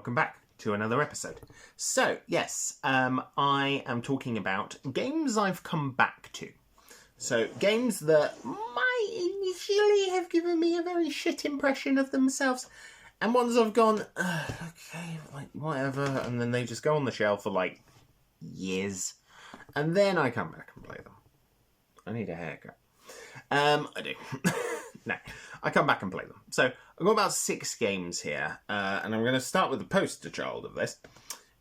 welcome back to another episode. So, yes, I am talking about games I've come back to. So, games that might initially have given me a very shit impression of themselves, and ones I've gone, okay, like, whatever, and then they just go on the shelf for, like, years, and then I come back and play them. I need a haircut. I do. No, I come back and play them. So, I've got about 6 games here, and I'm going to start with the poster child of this,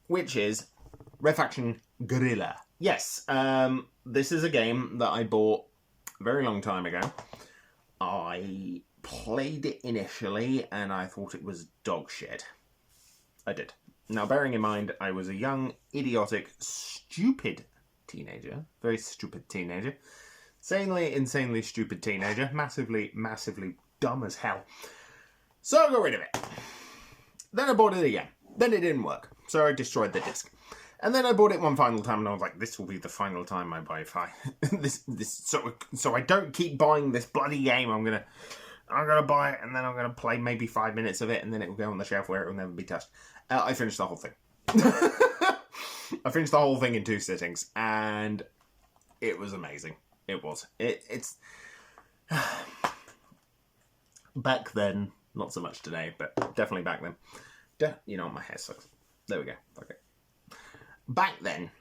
which is Red Faction Guerrilla. Yes, this is a game that I bought a very long time ago. I played it initially, and I thought it was dog shit. I did. Now, bearing in mind, I was a young, idiotic, stupid teenager. Very stupid teenager. Insanely stupid teenager. Massively dumb as hell. So I got rid of it. Then I bought it again. Then it didn't work. So I destroyed the disc. And then I bought it one final time, and I was like, this will be the final time I buy so I don't keep buying this bloody game. I'm gonna buy it, and then I'm gonna play maybe 5 minutes of it, and then it will go on the shelf where it will never be touched. I finished the whole thing. I finished the whole thing in 2 sittings, and it was amazing. It was. It's back then, not so much today, but definitely back then. You know, my hair sucks. There we go. Okay. Back then,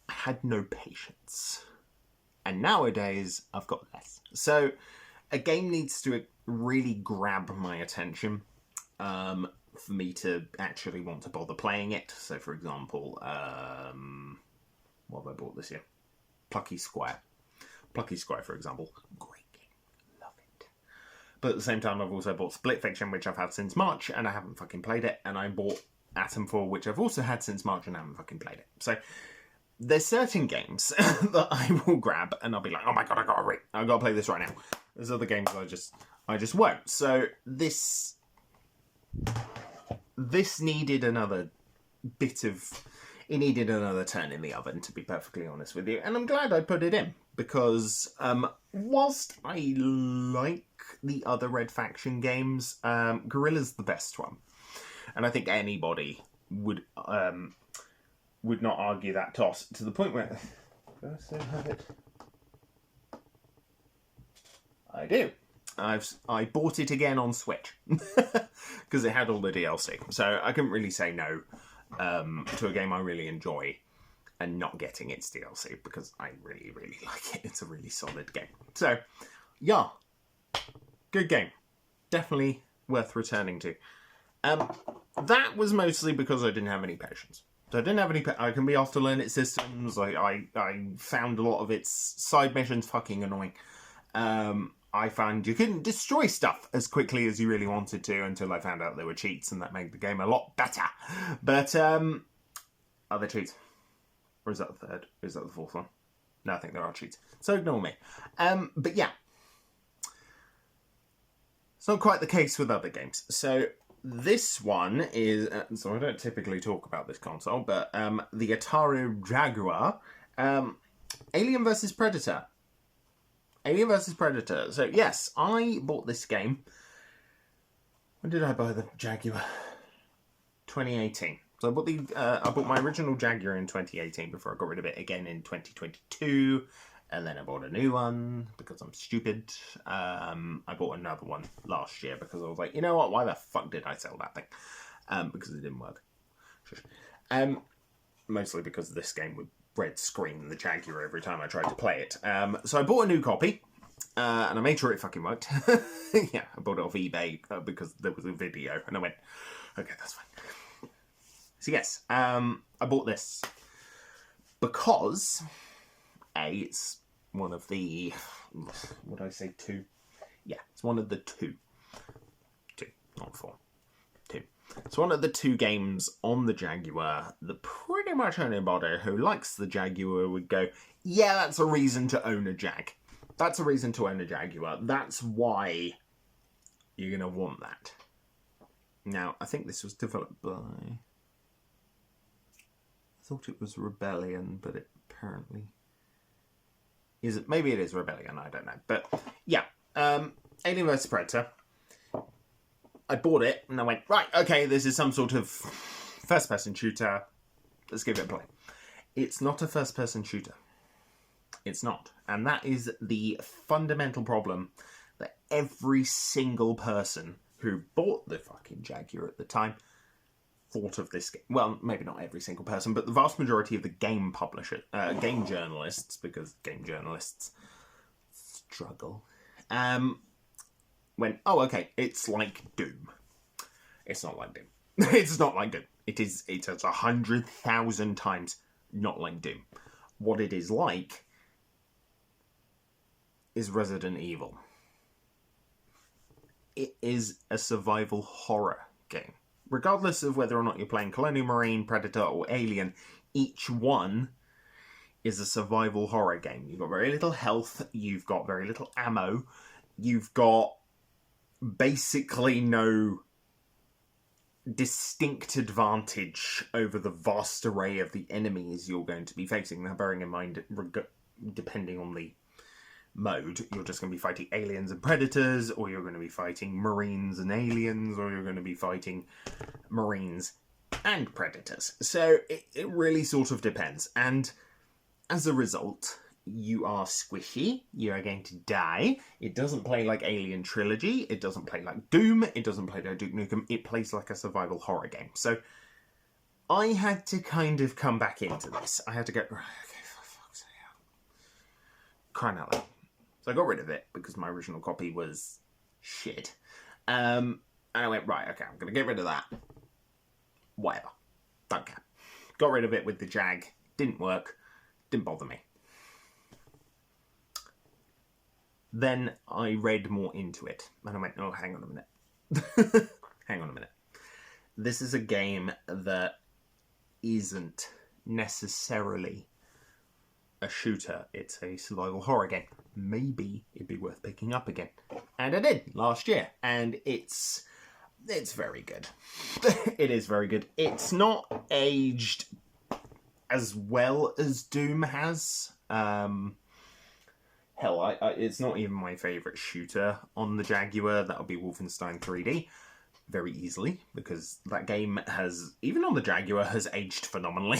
I had no patience. And nowadays, I've got less. So, a game needs to really grab my attention for me to actually want to bother playing it. So, for example, what have I bought this year? Plucky Squire. Plucky Squire, for example. Great game. Love it. But at the same time, I've also bought Split Fiction, which I've had since March, and I haven't fucking played it. And I bought Atom 4, which I've also had since March and I haven't fucking played it. So there's certain games that I will grab and I'll be like, oh my god, I gotta play this right now. There's other games I just won't. So this needed another it needed another turn in the oven, to be perfectly honest with you. And I'm glad I put it in, because whilst I like the other Red Faction games, Guerrilla's the best one. And I think anybody would not argue that toss, to the point where... Do I still have it? I do. I bought it again on Switch, because it had all the DLC. So I couldn't really say no to a game I really enjoy and not getting its DLC, because I really like it. It's a really solid game. So, yeah. Good game. Definitely worth returning to. That was mostly because I didn't have any patience. So I didn't have any... I can be off to learn its systems. I found a lot of its side missions fucking annoying. I found you couldn't destroy stuff as quickly as you really wanted to, until I found out there were cheats, and that made the game a lot better. But, are there cheats? Or is that the third? Or is that the fourth one? No, I think there are cheats. So ignore me. But yeah. It's not quite the case with other games. So this one is... so I don't typically talk about this console, but the Atari Jaguar. Alien vs. Predator. Alien vs. Predator. So, yes, I bought this game. When did I buy the Jaguar? 2018. So I bought my original Jaguar in 2018 before I got rid of it again in 2022. And then I bought a new one because I'm stupid. I bought another one last year because I was like, you know what? Why the fuck did I sell that thing? Because it didn't work. Mostly because this game would red screen the Jaguar every time I tried to play it. So I bought a new copy, and I made sure it fucking worked. Yeah, I bought it off eBay because there was a video, and I went, okay, that's fine. So yes, I bought this because, it's one of the, what did I say, 2? Yeah, it's one of the 2, not 4. It's one of the 2 games on the Jaguar that pretty much anybody who likes the Jaguar would go, yeah, that's a reason to own a Jag. That's a reason to own a Jaguar. That's why you're going to want that. Now, I think this was developed by... I thought it was Rebellion, but it apparently... Maybe it is Rebellion, I don't know. But, yeah. Alien vs. Predator. I bought it and I went, right, okay, this is some sort of first-person shooter. Let's give it a play. It's not a first-person shooter. It's not. And that is the fundamental problem that every single person who bought the fucking Jaguar at the time thought of this game. Well, maybe not every single person, but the vast majority of the game publishers, game journalists, because game journalists struggle, went, oh, okay, it's like Doom. It's not like Doom. It's not like Doom. It's 100,000 times not like Doom. What it is like is Resident Evil. It is a survival horror game. Regardless of whether or not you're playing Colonial Marine, Predator, or Alien, each one is a survival horror game. You've got very little health, you've got very little ammo, you've got basically no distinct advantage over the vast array of the enemies you're going to be facing. Now, bearing in mind, depending on the mode, you're just going to be fighting aliens and predators, or you're going to be fighting marines and aliens, or you're going to be fighting marines and predators. So it really sort of depends. And as a result, you are squishy, you are going to die. It doesn't play like Alien Trilogy, it doesn't play like Doom, it doesn't play like Duke Nukem, it plays like a survival horror game. So I had to kind of come back into this. I had to go, okay, for fuck's sake, crying out loud. So I got rid of it because my original copy was shit. And I went, right, okay, I'm going to get rid of that. Whatever. Don't care. Got rid of it with the Jag. Didn't work. Didn't bother me. Then I read more into it. And I went, oh, hang on a minute. Hang on a minute. This is a game that isn't necessarily a shooter. It's a survival horror game. Maybe it'd be worth picking up again. And I did last year. And it's very good. It is very good. It's not aged as well as Doom has. Hell, it's not even my favourite shooter on the Jaguar. That'll be Wolfenstein 3D. Very easily, because that game has, even on the Jaguar, has aged phenomenally.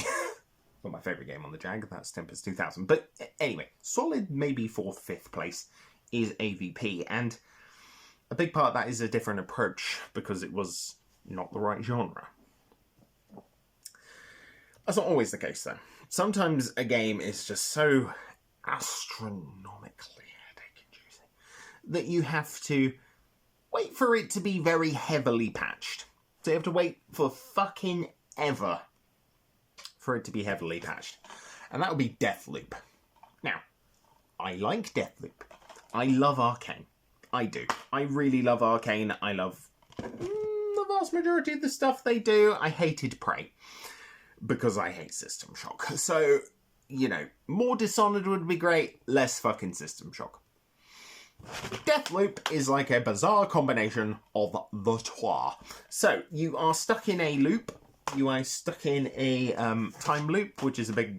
Not my favourite game on the Jag, that's Tempest 2000. But anyway, solid maybe 4th, 5th place is AVP. And a big part of that is a different approach, because it was not the right genre. That's not always the case, though. Sometimes a game is just so astronomically headache-inducing that you have to wait for it to be very heavily patched. So you have to wait for fucking ever for it to be heavily patched. And that would be Deathloop. Now, I like Deathloop. I love Arcane. I do. I really love Arcane. I love the vast majority of the stuff they do. I hated Prey, because I hate System Shock. So, you know, more Dishonored would be great, less fucking System Shock. Deathloop is like a bizarre combination of the two. So, you are stuck in a loop. You are stuck in a time loop, which is a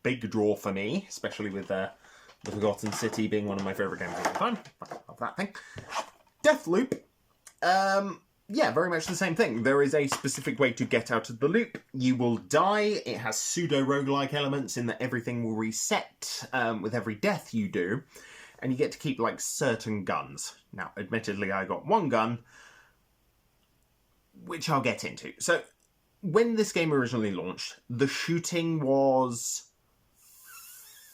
big draw for me, especially with The Forgotten City being one of my favourite games of all time. I love that thing. Deathloop, yeah, very much the same thing. There is a specific way to get out of the loop. You will die. It has pseudo-roguelike elements in that everything will reset with every death you do. And you get to keep, like, certain guns. Now, admittedly, I got one gun, which I'll get into. So, when this game originally launched, the shooting was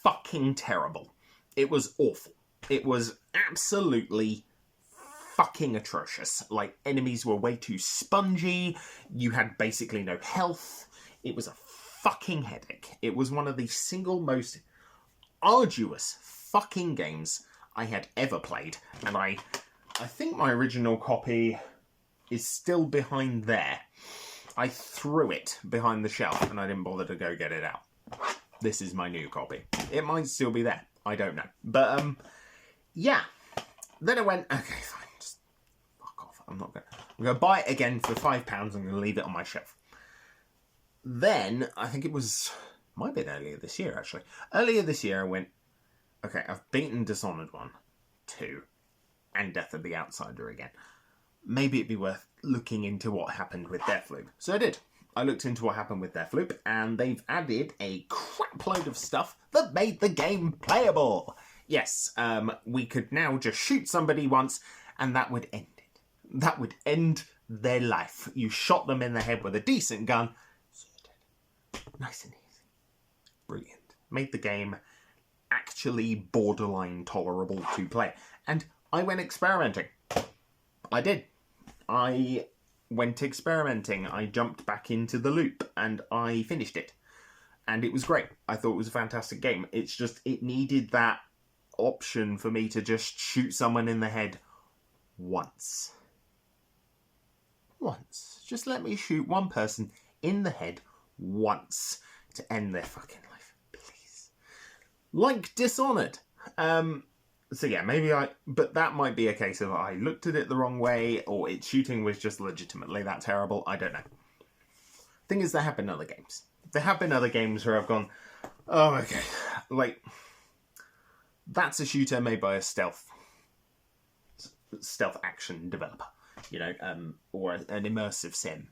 fucking terrible. It was awful. It was absolutely fucking atrocious. Like, enemies were way too spongy. You had basically no health. It was a fucking headache. It was one of the single most arduous fucking games I had ever played. And I think my original copy is still behind there. I threw it behind the shelf and I didn't bother to go get it out. This is my new copy. It might still be there. I don't know. But, yeah. Then I went, okay, fine, just fuck off. I'm going to buy it again for £5. I'm going to leave it on my shelf. Then, I think it might have been earlier this year, actually. Earlier this year, I went, okay, I've beaten Dishonored 1, 2, and Death of the Outsider again. maybe it'd be worth looking into what happened with Deathloop. So I did. I looked into what happened with Deathloop, and they've added a crap load of stuff that made the game playable. Yes, we could now just shoot somebody once, and that would end it. That would end their life. You shot them in the head with a decent gun, so you're dead. Nice and easy. Brilliant. Made the game actually borderline tolerable to play. And I went experimenting. I did. I went experimenting. I jumped back into the loop and I finished it. And it was great. I thought it was a fantastic game. It's just, it needed that option for me to just shoot someone in the head once. Once. Just let me shoot one person in the head once to end their fucking life. Please. Like Dishonored. So yeah, but that might be a case of I looked at it the wrong way, or its shooting was just legitimately that terrible. I don't know. Thing is, there have been other games. There have been other games where I've gone, oh, okay, like, that's a shooter made by a stealth action developer, you know, or an immersive sim.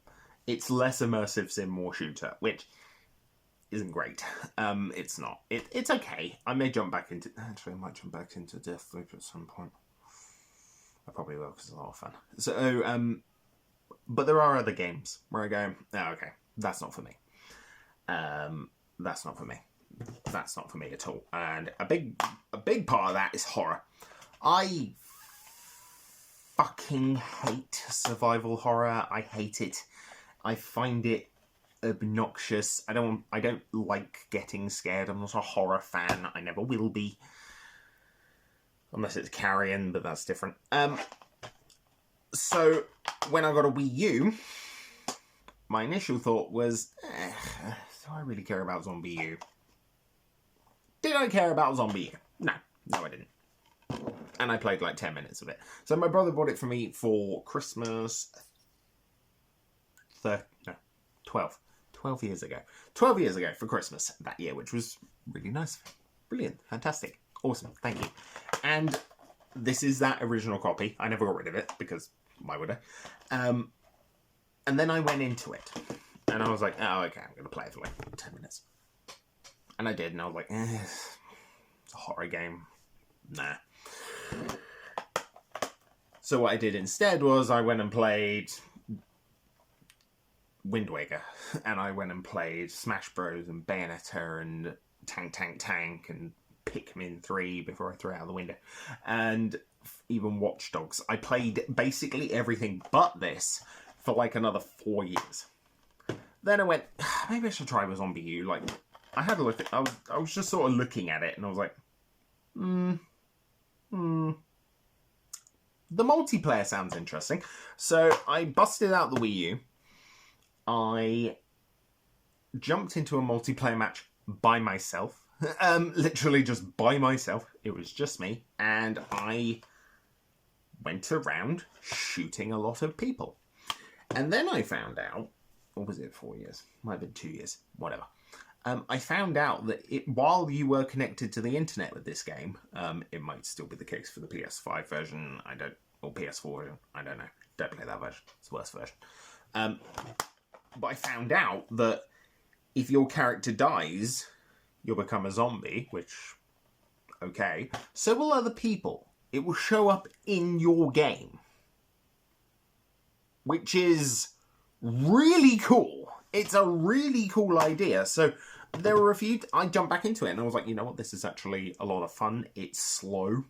It's less immersive sim, more shooter, which isn't great. It's not. It's okay. I may jump back into... Actually, I might jump back into Deathloop at some point. I probably will, because it's a lot of fun. So, but there are other games where I go, oh, okay, that's not for me. That's not for me. That's not for me at all. And a big part of that is horror. I fucking hate survival horror. I hate it. I find it obnoxious. I don't like getting scared. I'm not a horror fan. I never will be. Unless it's Carrion, but that's different. So, when I got a Wii U, my initial thought was, do I really care about Zombie U? Did I care about Zombie U? No, I didn't. And I played like 10 minutes of it. So my brother bought it for me for Christmas 12 years ago. 12 years ago for Christmas that year, which was really nice. Brilliant. Fantastic. Awesome. Thank you. And this is that original copy. I never got rid of it because why would I? And then I went into it and I was like, oh, okay, I'm going to play it for like 10 minutes. And I did. And I was like, it's a horror game. Nah. So what I did instead was I went and played Wind Waker, and I went and played Smash Bros and Bayonetta and Tank and Pikmin 3 before I threw it out the window, and even Watch Dogs. I played basically everything but this for like another 4 years. Then I went, maybe I should try with Zombie U. Like, I had a look at, I was just sort of looking at it, and I was like, the multiplayer sounds interesting. So I busted out the Wii U. I jumped into a multiplayer match by myself. Literally just by myself. It was just me. And I went around shooting a lot of people. And then I found out, or was it 4 years? Might have been 2 years. Whatever. I found out that while you were connected to the internet with this game, it might still be the case for the PS5 version, or PS4 version, I don't know. Don't play that version. It's the worst version. But I found out that if your character dies, you'll become a zombie, which, okay. So will other people. It will show up in your game. Which is really cool. It's a really cool idea. So there were a few... I jumped back into it and I was like, you know what? This is actually a lot of fun. It's slow.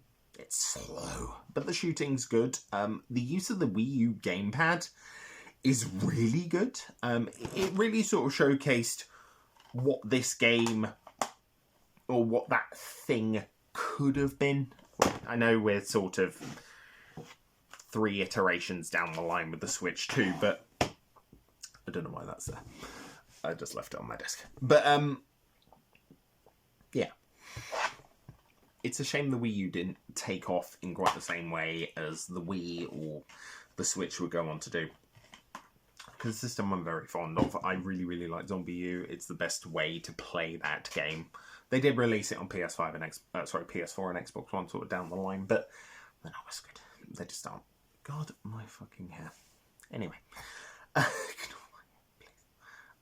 But the shooting's good. The use of the Wii U gamepad is really good. It really sort of showcased what this game, or what that thing could have been. I know we're sort of 3 iterations down the line with the Switch 2, but I don't know why that's there. I just left it on my desk. But, yeah. It's a shame the Wii U didn't take off in quite the same way as the Wii or the Switch would go on to do. Because the system I'm very fond of. I really, really like Zombie U. It's the best way to play that game. They did release it on PS4 and Xbox One sort of down the line, but they're not as good. They just aren't God, my fucking hair. Anyway.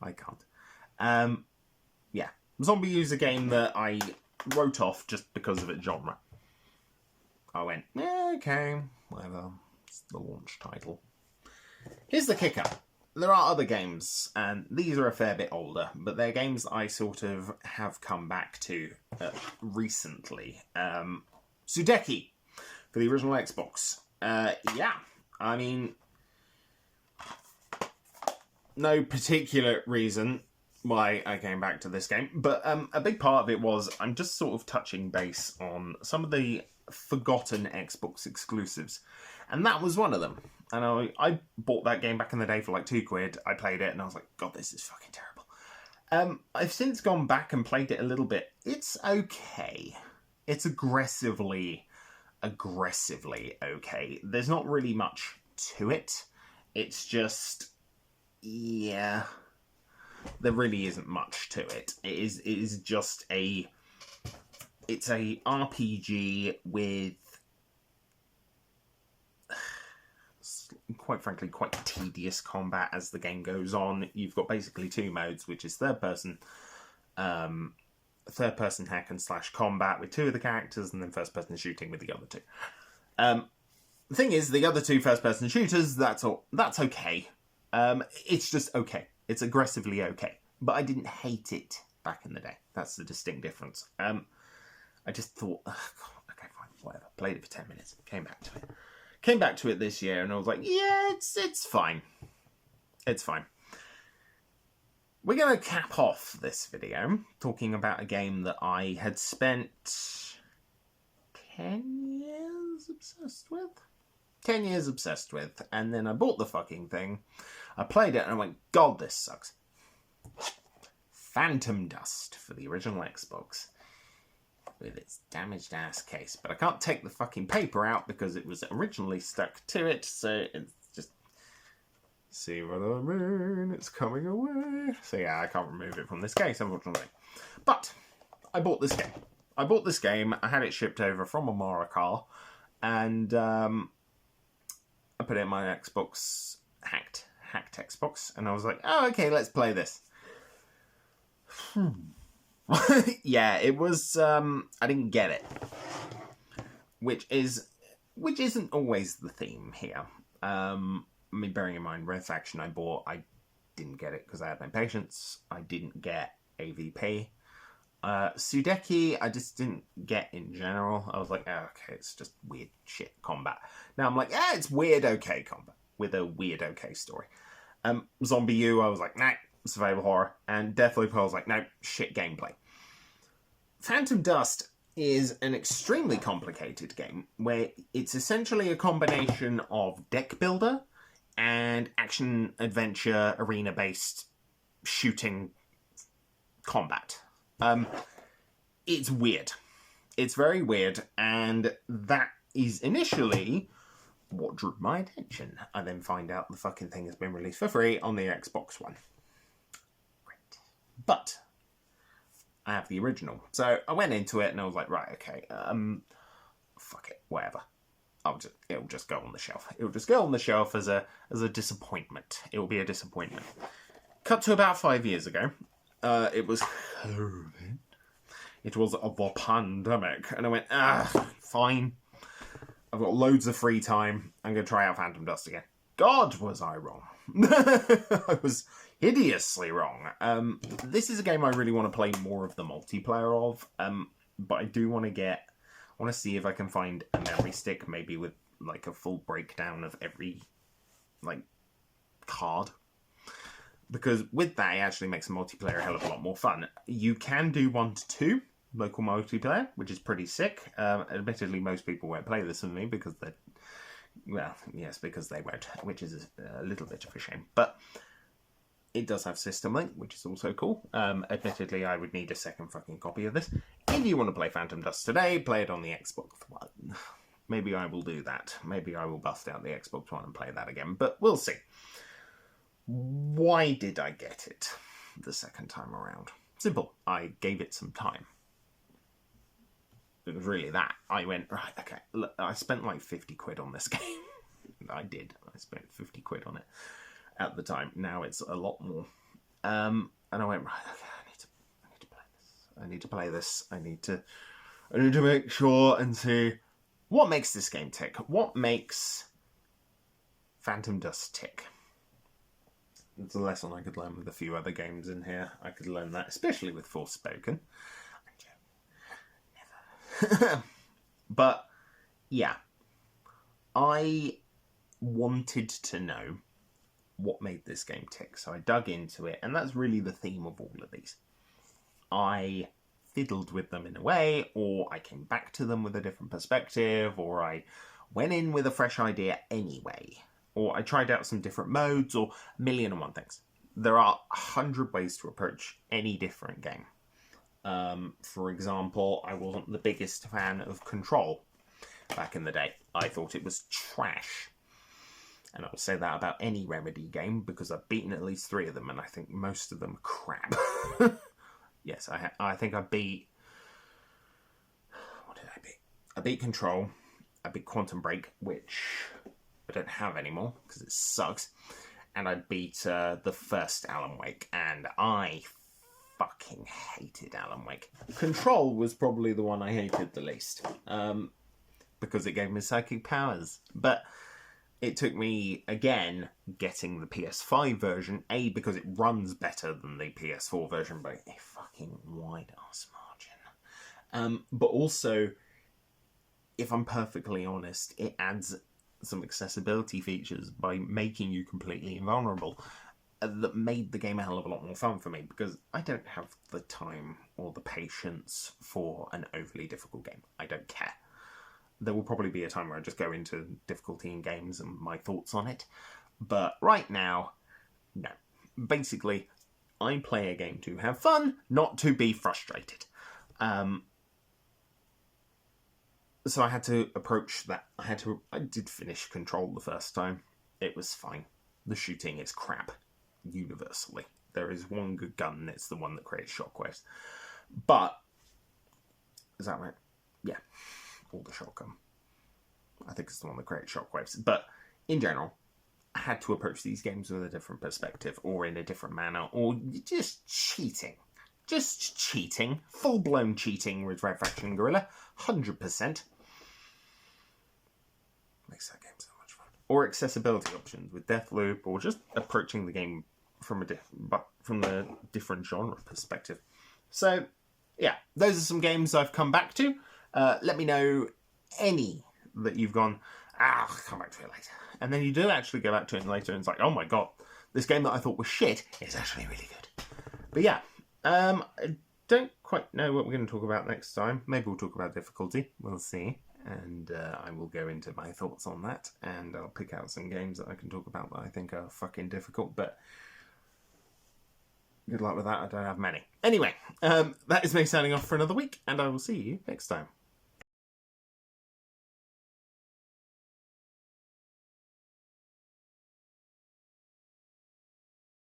I can't. Yeah. Zombie U is a game that I wrote off just because of its genre. I went, yeah, okay, whatever. It's the launch title. Here's the kicker. There are other games, and these are a fair bit older, but they're games I sort of have come back to recently. Sudeki for the original Xbox. Yeah, I mean, no particular reason why I came back to this game, but a big part of it was I'm just sort of touching base on some of the forgotten Xbox exclusives, and that was one of them. And I bought that game back in the day for like £2. I played it and I was like, God, this is fucking terrible. I've since gone back and played it a little bit. It's okay. It's aggressively okay. There's not really much to it. It's just, yeah, there really isn't much to it. It is just it's a RPG with, quite frankly, quite tedious combat as the game goes on. You've got basically two modes, which is third person hack and slash combat with two of the characters, and then first person shooting with the other two. The thing is, the other two first person shooters, that's okay. It's just okay. It's aggressively okay. But I didn't hate it back in the day. That's the distinct difference. I just thought, oh, God, okay, fine, whatever. Played it for 10 minutes. Came back to it this year, and I was like, yeah, it's fine. It's fine. We're going to cap off this video talking about a game that I had spent 10 years obsessed with. 10 years obsessed with, and then I bought the fucking thing. I played it, and I went, God, this sucks. Phantom Dust for the original Xbox, with its damaged ass case. But I can't take the fucking paper out because it was originally stuck to it, so it's just... See what I mean? It's coming away. So yeah, I can't remove it from this case, unfortunately. But I bought this game. I had it shipped over from America, and I put it in my Xbox, hacked Xbox, and I was like, oh, okay, let's play this. Yeah, it was, I didn't get it. Which isn't always the theme here. I mean, bearing in mind, Red Faction I bought, I didn't get it because I had no patience. I didn't get AVP. Sudeki, I just didn't get in general. I was like, oh, okay, it's just weird shit combat. Now I'm like, it's weird okay combat with a weird okay story. Zombie U, I was like, nah, survival horror. And Deathloop, I was like, no, shit gameplay. Phantom Dust is an extremely complicated game where it's essentially a combination of deck builder and action adventure arena based shooting combat. It's weird. It's very weird, and that is initially what drew my attention. I then find out the fucking thing has been released for free on the Xbox One. Great. But I have the original. So I went into it and I was like, right, okay, fuck it, whatever. It'll just go on the shelf. It'll just go on the shelf as a disappointment. It will be a disappointment. Cut to about 5 years ago. It was COVID. It was the pandemic. And I went, fine. I've got loads of free time. I'm going to try out Phantom Dust again. God, was I wrong. I was hideously wrong. This is a game I really want to play more of the multiplayer of. But I do want to see if I can find a memory stick, maybe with like a full breakdown of every like card. Because with that, it actually makes the multiplayer a hell of a lot more fun. You can do 1 to 2 local multiplayer, which is pretty sick. Admittedly, most people won't play this with me because they're... Well, yes, because they won't, which is a little bit of a shame. But it does have System Link, which is also cool. Admittedly, I would need a second fucking copy of this. If you want to play Phantom Dust today, play it on the Xbox One. Maybe I will do that. Maybe I will bust out the Xbox One and play that again. But we'll see. Why did I get it the second time around? Simple. I gave it some time. It was really that. I went, right, okay, look, I spent like 50 quid on this game. I did. I spent 50 quid on it at the time. Now it's a lot more. And I went, right, okay, I need to play this. I need to play this. I need to make sure and see what makes this game tick. What makes Phantom Dust tick? It's a lesson I could learn with a few other games in here. I could learn that, especially with Forspoken. Never. But, yeah. I wanted to know what made this game tick, so I dug into it, and that's really the theme of all of these. I fiddled with them in a way, or I came back to them with a different perspective, or I went in with a fresh idea anyway, or I tried out some different modes, or a million and one things. There are 100 ways to approach any different game. For example, I wasn't the biggest fan of Control back in the day. I thought it was trash. And I will say that about any Remedy game, because I've beaten at least 3 of them, and I think most of them are crap. Yes, I think I beat... What did I beat? I beat Control. I beat Quantum Break, which I don't have anymore, because it sucks. And I beat the first Alan Wake, and I fucking hated Alan Wake. Control was probably the one I hated the least, because it gave me psychic powers. But it took me, again, getting the PS5 version, A, because it runs better than the PS4 version by a fucking wide-ass margin. But also, if I'm perfectly honest, it adds some accessibility features by making you completely invulnerable that made the game a hell of a lot more fun for me, because I don't have the time or the patience for an overly difficult game. I don't care. There will probably be a time where I just go into difficulty in games and my thoughts on it. But right now, no. Basically, I play a game to have fun, not to be frustrated. So I had to approach that. I did finish Control the first time. It was fine. The shooting is crap, universally. There is one good gun, and it's the one that creates shockwaves. But, is that right? Yeah. Or the shotgun. I think it's the one that creates shockwaves. But in general, I had to approach these games with a different perspective, or in a different manner, or just cheating. Just cheating. Full-blown cheating with Red Faction Guerrilla. 100%. Makes that game so much fun. Or accessibility options with Deathloop, or just approaching the game from a different genre perspective. So, yeah, those are some games I've come back to. Let me know any that you've gone, I'll come back to it later. And then you do actually go back to it later and it's like, oh my god, this game that I thought was shit is actually really good. But yeah, I don't quite know what we're going to talk about next time. Maybe we'll talk about difficulty. We'll see. And I will go into my thoughts on that. And I'll pick out some games that I can talk about that I think are fucking difficult. But good luck with that. I don't have many. Anyway, that is me signing off for another week. And I will see you next time.